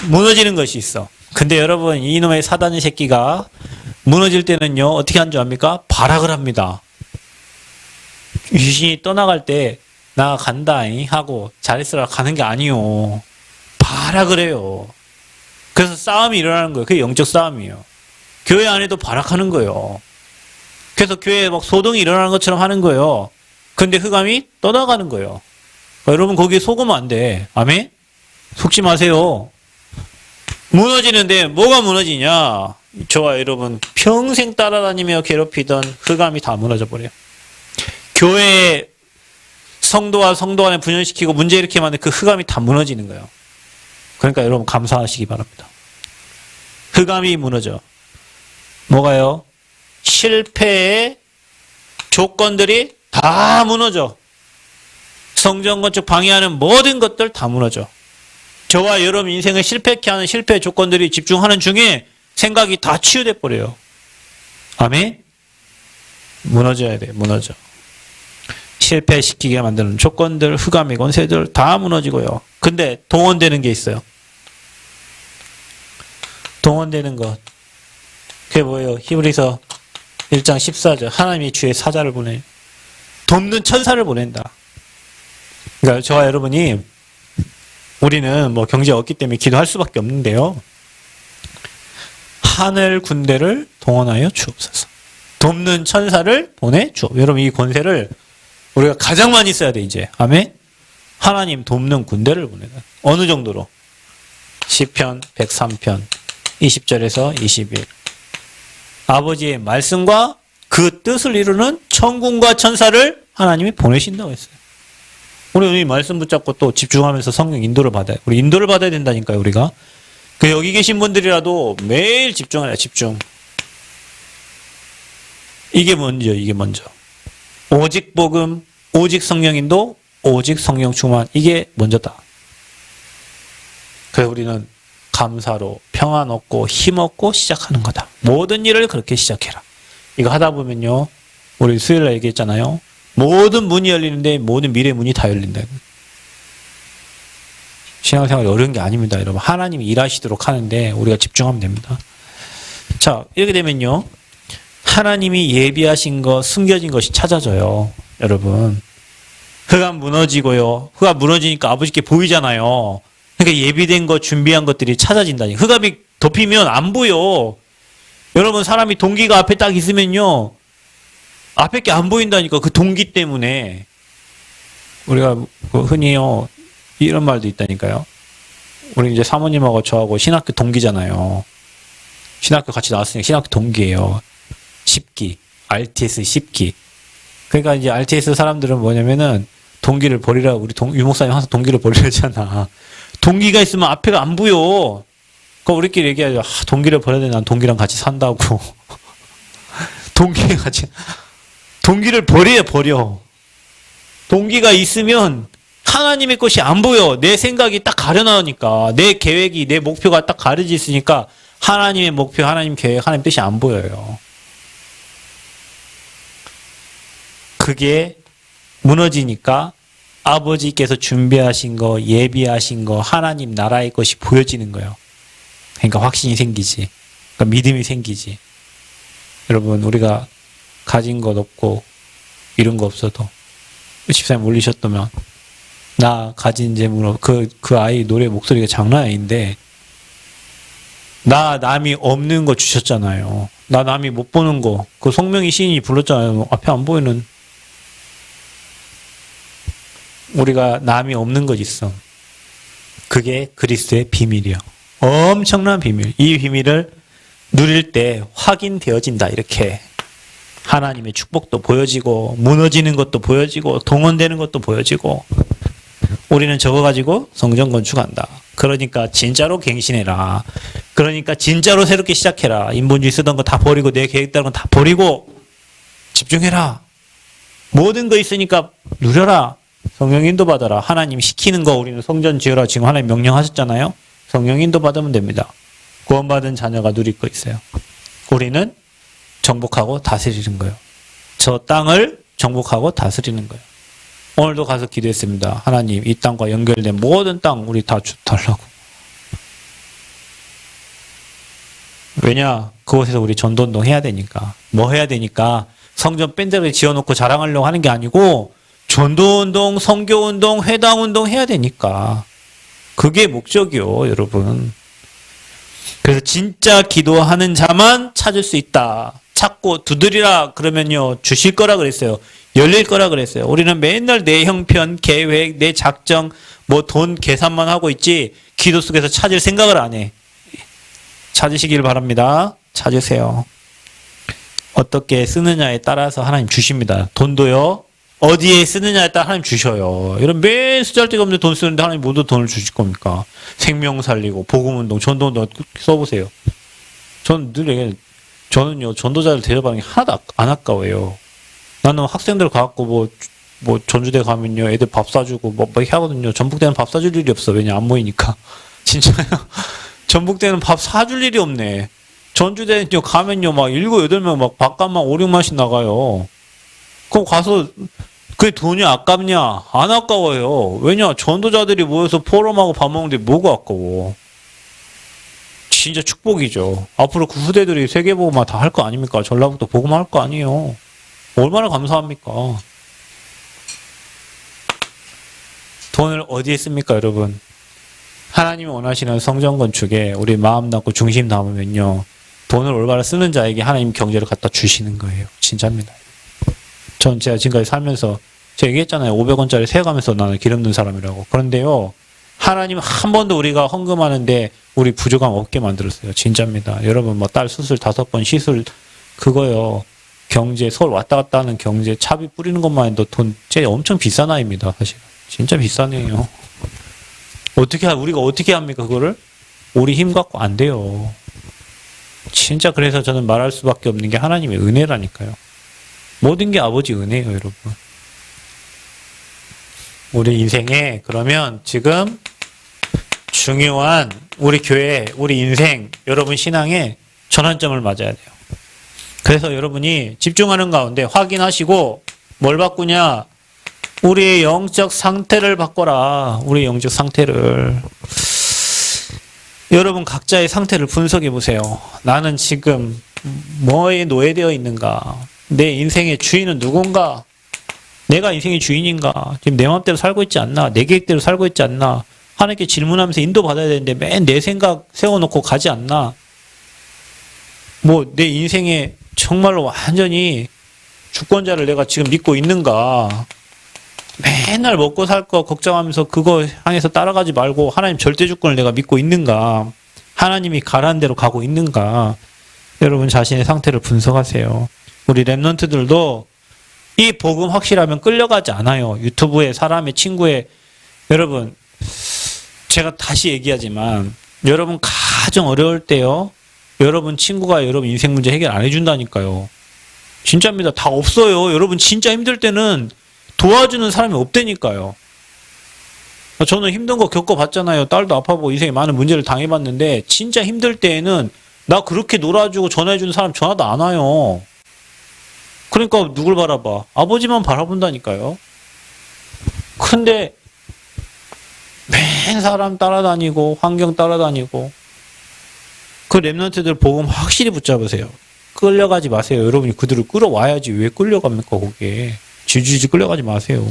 무너지는 것이 있어. 근데 여러분, 이놈의 사단의 새끼가 무너질 때는요, 어떻게 하는 줄 압니까? 발악을 합니다. 귀신이 떠나갈 때 나 간다 하고 잘했으라 가는 게 아니요. 발악을 해요. 그래서 싸움이 일어나는 거예요. 그게 영적 싸움이에요. 교회 안에도 발악하는 거예요. 그래서 교회에 막 소동이 일어나는 것처럼 하는 거예요. 근데 흑암이 떠나가는 거예요. 여러분, 거기에 속으면 안 돼. 아멘? 속지 마세요. 무너지는데 뭐가 무너지냐? 저와 여러분 평생 따라다니며 괴롭히던 흑암이 다 무너져 버려요. 교회에 성도와 성도 간에 분열시키고 문제 일으키게 만든 그 흑암이 다 무너지는 거예요. 그러니까 여러분 감사하시기 바랍니다. 흑암이 무너져. 뭐가요? 실패의 조건들이 다 무너져. 성전 건축 방해하는 모든 것들 다 무너져. 저와 여러분 인생을 실패케 하는 실패의 조건들이 집중하는 중에 생각이 다 치유돼 버려요. 아멘? 무너져야 돼. 무너져. 실패시키게 만드는 조건들, 흑암의 권세들 다 무너지고요. 근데 동원되는 게 있어요. 동원되는 것. 그게 뭐예요? 히브리서 1장 14절. 하나님이 주의 사자를 보내. 돕는 천사를 보낸다. 그러니까 저와 여러분이, 우리는 뭐 경제가 없기 때문에 기도할 수밖에 없는데요. 하늘 군대를 동원하여 주옵소서. 돕는 천사를 보내 주옵. 여러분, 이 권세를 우리가 가장 많이 써야 돼, 이제. 아멘? 하나님 돕는 군대를 보내다. 어느 정도로? 시편 103편 20절에서 21. 아버지의 말씀과 그 뜻을 이루는 천군과 천사를 하나님이 보내신다고 했어요. 우리 말씀 붙잡고 또 집중하면서 성령 인도를 받아요. 우리 인도를 받아야 된다니까요, 우리가. 그 여기 계신 분들이라도 매일 집중하라, 집중. 이게 먼저, 이게 먼저. 오직 복음, 오직 성령 인도, 오직 성령 충만. 이게 먼저다. 그래서 우리는 감사로 평안 얻고 힘 얻고 시작하는 거다. 모든 일을 그렇게 시작해라. 이거 하다 보면요, 우리 수요일날 얘기했잖아요. 모든 문이 열리는데 모든 미래 문이 다 열린다. 신앙생활이 어려운 게 아닙니다, 여러분. 하나님이 일하시도록 하는데 우리가 집중하면 됩니다. 자, 이렇게 되면요, 하나님이 예비하신 것, 숨겨진 것이 찾아져요. 여러분, 흑암 무너지고요. 흑암 무너지니까 아버지께 보이잖아요. 그러니까 예비된 것, 준비한 것들이 찾아진다니. 흑암이 덮이면 안 보여. 여러분 사람이 동기가 앞에 딱 있으면요. 앞에 게 안 보인다니까. 그 동기 때문에. 우리가 흔히요. 이런 말도 있다니까요. 우리 이제 사모님하고 저하고 신학교 동기잖아요. 신학교 같이 나왔으니까 신학교 동기예요. 10기. RTS 10기. 그러니까 이제 RTS 사람들은 뭐냐면은 동기를 버리라. 우리 유목사님 항상 동기를 버리라잖아. 동기가 있으면 앞에가 안 보여. 그러니까 우리끼리 얘기하죠. 아, 동기를 버려야 돼. 난 동기랑 같이 산다고. 동기를 버려. 동기가 있으면 하나님의 것이 안 보여. 내 생각이 딱 가려나오니까. 내 계획이, 내 목표가 딱 가려져 있으니까 하나님의 목표, 하나님 계획, 하나님 뜻이 안 보여요. 그게 무너지니까 아버지께서 준비하신 거, 예비하신 거, 하나님 나라의 것이 보여지는 거예요. 그러니까 확신이 생기지. 그러니까 믿음이 생기지. 여러분, 우리가 가진 것 없고 이런 거 없어도 집사님 올리셨다면 나 가진 재물로 그 아이 노래 목소리가 장난 아닌데 나 남이 없는 거 주셨잖아요. 나 남이 못 보는 거. 그 송명희 시인이 불렀잖아요. 앞에 안 보이는 우리가 남이 없는 것 있어. 그게 그리스도의 비밀이요. 엄청난 비밀. 이 비밀을 누릴 때 확인되어진다. 이렇게 하나님의 축복도 보여지고 무너지는 것도 보여지고 동원되는 것도 보여지고 우리는 저거 가지고 성전 건축한다. 그러니까 진짜로 갱신해라. 그러니까 진짜로 새롭게 시작해라. 인본주의 쓰던 거 다 버리고 내 계획대로 다 버리고 집중해라. 모든 거 있으니까 누려라. 성령 인도 받아라. 하나님 시키는 거 우리는 성전 지으라 지금 하나님 명령하셨잖아요. 성령 인도 받으면 됩니다. 구원받은 자녀가 누릴 거 있어요. 우리는 정복하고 다스리는 거예요. 저 땅을 정복하고 다스리는 거예요. 오늘도 가서 기도했습니다. 하나님 이 땅과 연결된 모든 땅 우리 다 달라고. 왜냐? 그곳에서 우리 전도운동 해야 되니까. 뭐 해야 되니까 성전 밴드를 지어놓고 자랑하려고 하는 게 아니고 전도운동, 선교운동, 회당운동 해야 되니까. 그게 목적이요, 여러분. 그래서 진짜 기도하는 자만 찾을 수 있다. 찾고 두드리라 그러면요 주실 거라 그랬어요. 열릴 거라 그랬어요. 우리는 맨날 내 형편, 계획, 내 작정, 뭐 돈 계산만 하고 있지 기도 속에서 찾을 생각을 안 해. 찾으시길 바랍니다. 찾으세요. 어떻게 쓰느냐에 따라서 하나님 주십니다. 돈도요. 어디에 쓰느냐에 따라 하나님 주셔요. 이런 매일 쓰잘데기 없는 돈 쓰는데 하나님 모두 돈을 주실 겁니까? 생명 살리고 복음운동, 전도운동 써보세요. 저는 늘 얘기해요. 저는요 전도자를 데려가는 게 하나도 안 아까워요. 나는 학생들 가갖고 뭐 전주대 가면요 애들 밥 사주고 뭐 이렇게 하거든요. 전북대는 밥 사줄 일이 없어. 왜냐 안 모이니까. 진짜요. 전북대는 밥 사줄 일이 없네. 전주대는요 가면요 막 7, 8명 막 밥값만 5, 6만씩 나가요. 그럼 가서 그게 돈이 아깝냐? 안 아까워요. 왜냐 전도자들이 모여서 포럼하고 밥 먹는데 뭐가 아까워. 진짜 축복이죠. 앞으로 그 후대들이 세계복음화 다 할 거 아닙니까? 전라북도 복음화 할 거 아니에요. 얼마나 감사합니까? 돈을 어디에 씁니까, 여러분? 하나님이 원하시는 성전 건축에 우리 마음 담고 중심 담으면요. 돈을 올바로 쓰는 자에게 하나님 경제를 갖다 주시는 거예요. 진짜입니다. 전 제가 지금까지 살면서 제가 얘기했잖아요. 500원짜리 세어가면서 나는 기름 넣는 사람이라고. 그런데요. 하나님 한 번도 우리가 헌금하는데 우리 부족함 없게 만들었어요. 진짜입니다. 여러분 뭐 딸 수술 5번 시술 그거요. 경제 서울 왔다 갔다 하는 경제 차비 뿌리는 것만 해도 돈 엄청 비싼 아이입니다. 사실 진짜 비싼 애예요. 우리가 어떻게 합니까 그거를? 우리 힘 갖고 안 돼요. 진짜 그래서 저는 말할 수밖에 없는 게 하나님의 은혜라니까요. 모든 게 아버지 은혜예요, 여러분. 우리 인생에 그러면 지금 중요한 우리 교회, 우리 인생, 여러분 신앙에 전환점을 맞아야 돼요. 그래서 여러분이 집중하는 가운데 확인하시고 뭘 바꾸냐? 우리의 영적 상태를 바꿔라. 우리의 영적 상태를. 여러분 각자의 상태를 분석해 보세요. 나는 지금 뭐에 노예되어 있는가? 내 인생의 주인은 누군가? 내가 인생의 주인인가? 지금 내 마음대로 살고 있지 않나? 내 계획대로 살고 있지 않나? 하나님께 질문하면서 인도받아야 되는데 맨 내 생각 세워놓고 가지 않나? 뭐 내 인생에 정말로 완전히 주권자를 내가 지금 믿고 있는가? 맨날 먹고 살 거 걱정하면서 그거 향해서 따라가지 말고 하나님 절대 주권을 내가 믿고 있는가? 하나님이 가라는 대로 가고 있는가? 여러분 자신의 상태를 분석하세요. 우리 랩런트들도 이 복음 확실하면 끌려가지 않아요. 유튜브에 사람의 친구의 여러분 제가 다시 얘기하지만 여러분 가장 어려울 때요. 여러분 친구가 여러분 인생 문제 해결 안 해준다니까요. 진짜입니다. 다 없어요. 여러분 진짜 힘들 때는 도와주는 사람이 없다니까요. 저는 힘든 거 겪어봤잖아요. 딸도 아파보고 인생에 많은 문제를 당해봤는데 진짜 힘들 때에는 나 그렇게 놀아주고 전화해주는 사람 전화도 안 와요. 그러니까 누굴 바라봐? 아버지만 바라본다니까요. 근데 맨 사람 따라다니고 환경 따라다니고 그 랩런트들 복음 확실히 붙잡으세요. 끌려가지 마세요. 여러분이 그들을 끌어와야지 왜 끌려갑니까 거기에. 지지지 끌려가지 마세요.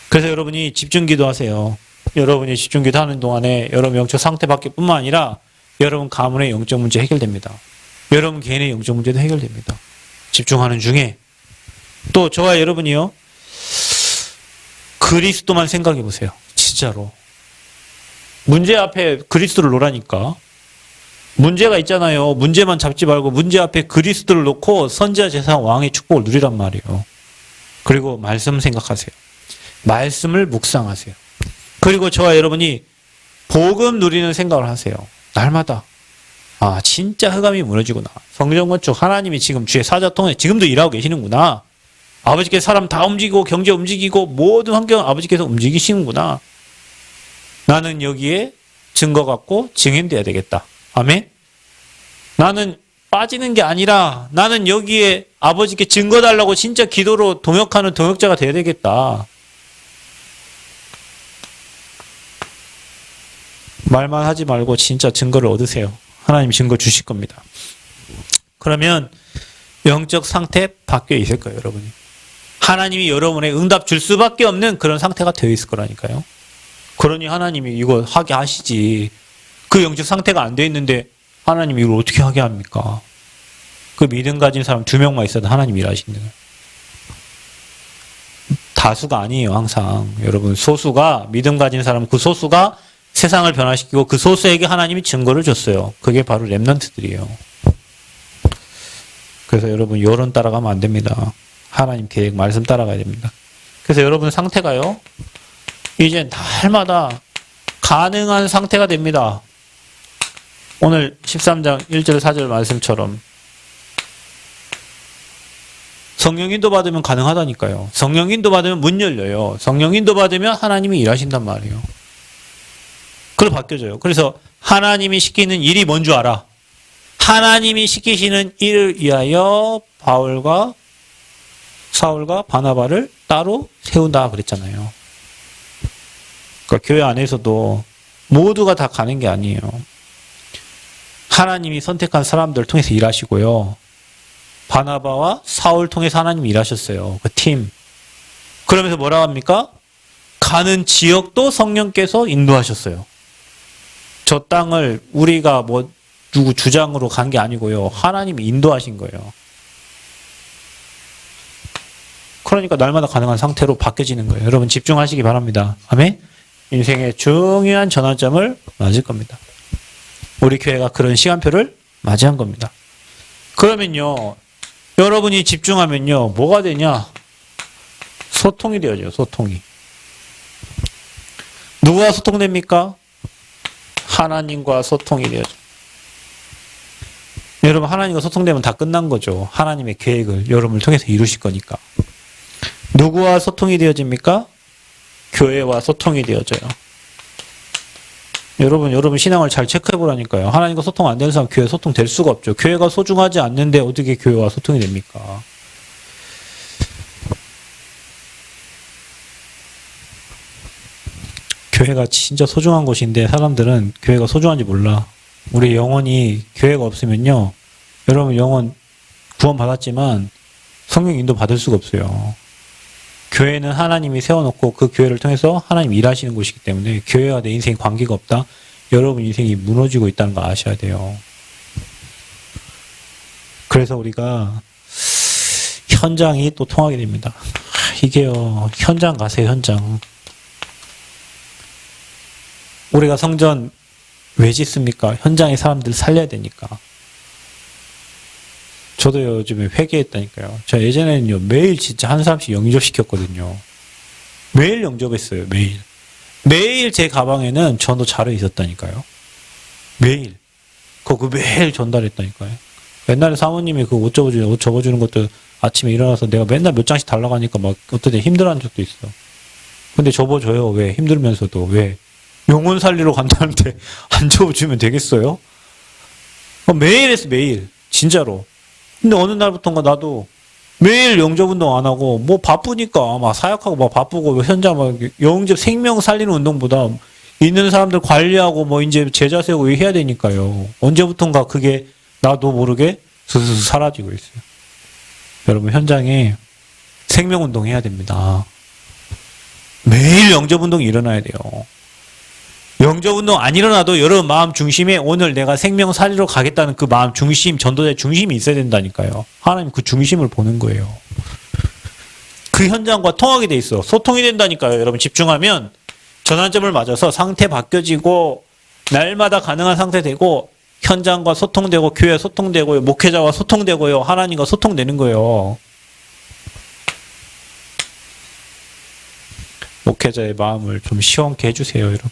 그래서 여러분이 집중기도 하세요. 여러분이 집중기도 하는 동안에 여러분 영적 상태밖에 뿐만 아니라 여러분 가문의 영적 문제 해결됩니다. 여러분 개인의 영적 문제도 해결됩니다. 집중하는 중에 또 저와 여러분이요. 그리스도만 생각해 보세요. 진짜로. 문제 앞에 그리스도를 놓으라니까. 문제가 있잖아요. 문제만 잡지 말고 문제 앞에 그리스도를 놓고 선지자 제사장 왕의 축복을 누리란 말이에요. 그리고 말씀 생각하세요. 말씀을 묵상하세요. 그리고 저와 여러분이 복음 누리는 생각을 하세요. 날마다. 아 진짜 흑암이 무너지구나. 성경 건축 하나님이 지금 주의 사자 통해 지금도 일하고 계시는구나. 아버지께서 사람 다 움직이고 경제 움직이고 모든 환경 아버지께서 움직이시는구나. 나는 여기에 증거 갖고 증인돼야 되겠다. 아멘. 나는 빠지는 게 아니라 나는 여기에 아버지께 증거 달라고 진짜 기도로 동역하는 동역자가 돼야 되겠다. 말만 하지 말고 진짜 증거를 얻으세요. 하나님 증거 주실 겁니다. 그러면 영적 상태 바뀌어 있을 거예요, 여러분이. 하나님이 여러분의 응답 줄 수밖에 없는 그런 상태가 되어 있을 거라니까요. 그러니 하나님이 이거 하게 하시지. 그 영적 상태가 안 돼 있는데 하나님이 이걸 어떻게 하게 합니까? 그 믿음 가진 사람 2명만 있어도 하나님 일하시는 거예요. 다수가 아니에요, 항상. 여러분, 소수가, 믿음 가진 사람 그 소수가 세상을 변화시키고 그 소수에게 하나님이 증거를 줬어요. 그게 바로 랩런트들이에요. 그래서 여러분, 여론 따라가면 안 됩니다. 하나님 계획, 말씀 따라가야 됩니다. 그래서 여러분 상태가요, 이제 날마다 가능한 상태가 됩니다. 오늘 13장 1절 4절 말씀처럼 성령 인도 받으면 가능하다니까요. 성령 인도 받으면 문 열려요. 성령 인도 받으면 하나님이 일하신단 말이에요. 그걸 바뀌어져요. 그래서 하나님이 시키는 일이 뭔 줄 알아? 하나님이 시키시는 일을 위하여 사울과 바나바를 따로 세운다 그랬잖아요. 그러니까 교회 안에서도 모두가 다 가는 게 아니에요. 하나님이 선택한 사람들을 통해서 일하시고요. 바나바와 사울 통해서 하나님이 일하셨어요. 그 팀. 그러면서 뭐라고 합니까? 가는 지역도 성령께서 인도하셨어요. 저 땅을 우리가 뭐 누구 주장으로 간 게 아니고요. 하나님이 인도하신 거예요. 그러니까 날마다 가능한 상태로 바뀌어지는 거예요. 여러분 집중하시기 바랍니다. 아멘? 인생의 중요한 전환점을 맞을 겁니다. 우리 교회가 그런 시간표를 맞이한 겁니다. 그러면요, 여러분이 집중하면요, 뭐가 되냐? 소통이 되어져요, 소통이. 누구와 소통됩니까? 하나님과 소통이 되어져요. 여러분, 하나님과 소통되면 다 끝난 거죠. 하나님의 계획을 여러분을 통해서 이루실 거니까. 누구와 소통이 되어집니까? 교회와 소통이 되어져요. 여러분 신앙을 잘 체크해 보라니까요. 하나님과 소통 안 되는 사람 교회 소통 될 수가 없죠. 교회가 소중하지 않는데 어떻게 교회와 소통이 됩니까? 교회가 진짜 소중한 곳인데 사람들은 교회가 소중한지 몰라. 우리 영혼이 교회가 없으면요, 여러분 영혼 구원 받았지만 성령 인도 받을 수가 없어요. 교회는 하나님이 세워놓고 그 교회를 통해서 하나님이 일하시는 곳이기 때문에 교회와 내 인생에 관계가 없다? 여러분 인생이 무너지고 있다는 거 아셔야 돼요. 그래서 우리가 현장이 또 통하게 됩니다. 이게요, 현장 가세요, 현장. 우리가 성전 왜 짓습니까? 현장의 사람들 살려야 되니까. 저도 요즘에 회개했다니까요. 저 예전에는요, 매일 진짜 한 사람씩 영접시켰거든요. 매일 영접했어요, 매일. 매일 제 가방에는 전도 자료 있었다니까요. 매일. 그거 매일 전달했다니까요. 옛날에 사모님이 그 옷 접어주는 것도 아침에 일어나서 내가 맨날 몇 장씩 달라고 하니까 막 어떤 때 힘들어하는 적도 있어. 근데 접어줘요. 왜? 힘들면서도. 왜? 영혼 살리러 간다는데 안 접어주면 되겠어요? 매일 했어, 매일. 진짜로. 근데 어느 날부터인가 나도 매일 영접운동 안 하고 뭐 바쁘니까 막 사역하고 막 바쁘고 현장 막 영접 생명 살리는 운동보다 있는 사람들 관리하고 뭐 이제 제자 세우고 해야 되니까요. 언제부턴가 그게 나도 모르게 스스로 사라지고 있어요. 여러분 현장에 생명운동 해야 됩니다. 매일 영접운동이 일어나야 돼요. 영접운동 안 일어나도 여러분 마음 중심에 오늘 내가 생명 살리러 가겠다는 그 마음 중심, 전도자의 중심이 있어야 된다니까요. 하나님 그 중심을 보는 거예요. 그 현장과 통하게 돼 있어. 소통이 된다니까요. 여러분 집중하면 전환점을 맞아서 상태 바뀌어지고 날마다 가능한 상태 되고 현장과 소통되고 교회 소통되고요. 목회자와 소통되고요. 하나님과 소통되는 거예요. 목회자의 마음을 좀 시원케 해주세요, 여러분.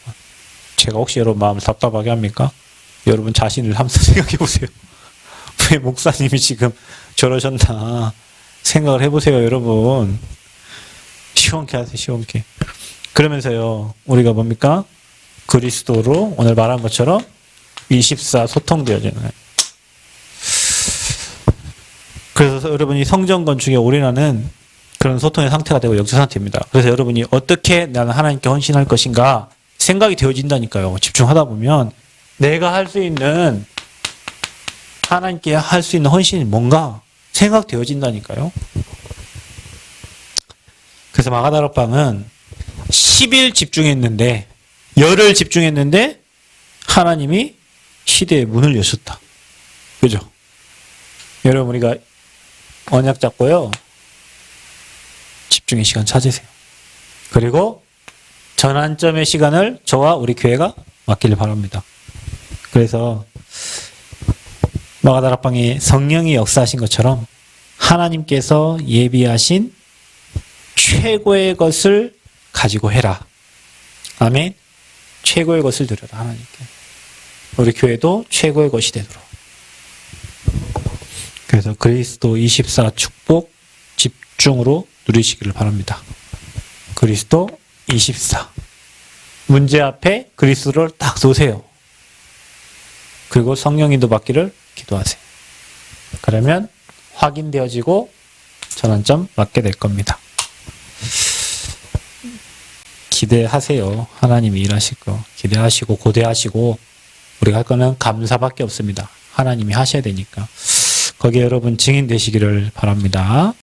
제가 혹시 여러분 마음을 답답하게 합니까? 여러분 자신을 한번 생각해 보세요. 왜 목사님이 지금 저러셨나 생각을 해보세요, 여러분. 시원케 하세요, 시원케. 그러면서요, 우리가 뭡니까? 그리스도로 오늘 말한 것처럼 24 소통되어지는 거예요. 그래서 여러분이 성전 건축에 올인하는 그런 소통의 상태가 되고 역사 상태입니다. 그래서 여러분이 어떻게 나는 하나님께 헌신할 것인가 생각이 되어진다니까요. 집중하다 보면 내가 할 수 있는 하나님께 할 수 있는 헌신이 뭔가 생각되어진다니까요. 그래서 마가다락방은 10일 집중했는데 열흘 집중했는데 하나님이 시대의 문을 여셨다. 그죠? 여러분 우리가 언약 잡고요. 집중의 시간 찾으세요. 그리고 전환점의 시간을 저와 우리 교회가 맡기를 바랍니다. 그래서 마가다락방에 성령이 역사하신 것처럼 하나님께서 예비하신 최고의 것을 가지고 해라. 아멘. 최고의 것을 드려라 하나님께. 우리 교회도 최고의 것이 되도록. 그래서 그리스도 24 축복 집중으로 누리시기를 바랍니다. 그리스도 24. 문제 앞에 그리스도를 딱 놓으세요. 그리고 성령 인도 받기를 기도하세요. 그러면 확인되어지고 전환점 맞게 될 겁니다. 기대하세요. 하나님이 일하실 거. 기대하시고 고대하시고 우리가 할 거는 감사밖에 없습니다. 하나님이 하셔야 되니까. 거기에 여러분 증인 되시기를 바랍니다.